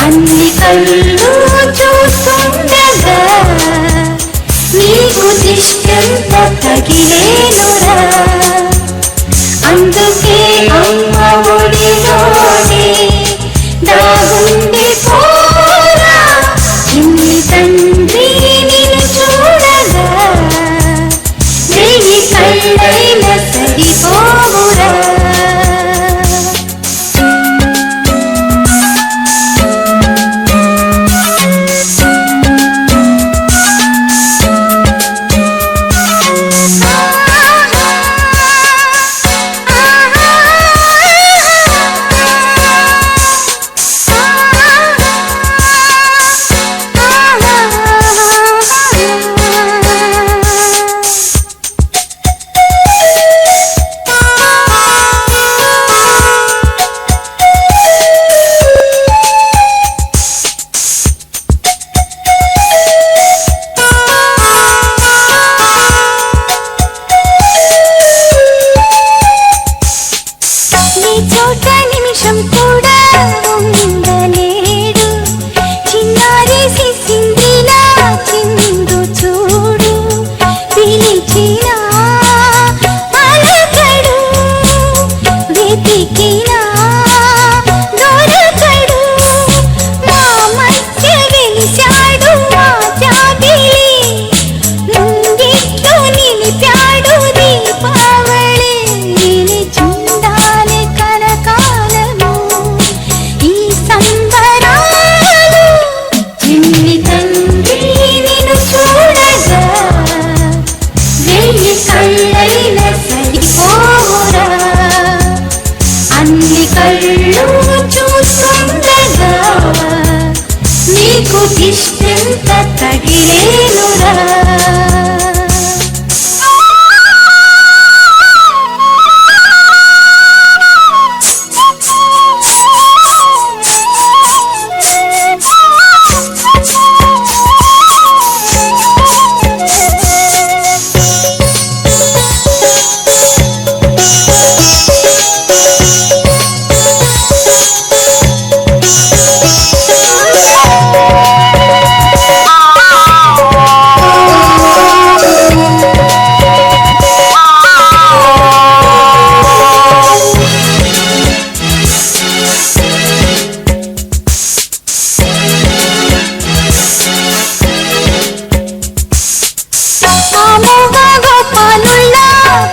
అన్ని కళ్ళు చూస్తుండగా నీకు దిష్టంత తగిలేనురా. అందుకే అమ్మ ఒడిలోనే దాగుండి పోరా. చిన్ని తండ్రి నిన్ను చూడగా వెయ్యి కళ్ళైన సరిపోవురా. చోట నిమిషం కూడా ఉండలేడు. చిన్నారేసి సింగిలా చిందు చూడు. పిలిచినా పలకడు, వెతికినా దొరకడు. మా మధ్య వెలిశాడు మా జాబిలి, ముంగిట్లో నిలిపాడు దీపావళి. అన్ని కళ్ళు చూస్తుండగా నీకు దిష్టంత తగిలేనురా.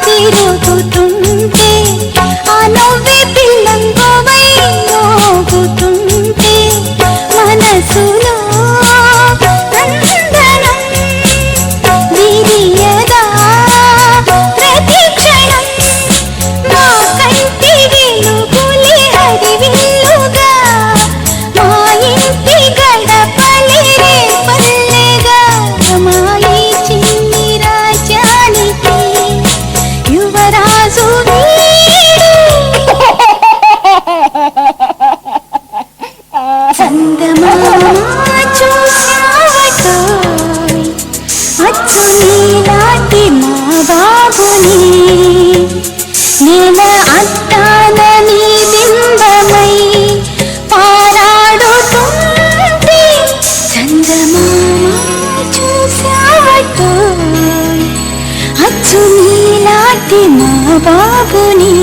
తిరుగుతుంటే ఆ నవ్వే పిల్లంగోవై మోగుతుంటే మనసులో నందనం విరియదా ప్రతి క్షణం. మా కంటి వెలుగులే హరివిల్లుగా, మా ఇంటి గడపలే రేపల్లెగా. మా ఈ చిన్ని రాజ్యానికి యువరాజు వీడు. చందమామ చూశావటోయ్ అచ్చు నీలాంటి మా బాబుని. నేల అద్దాన నీ బింబమై పారాడుతుంటే. చందమామ చూశావటోయ్ అచ్చు నీలాంటి మా బాబుని.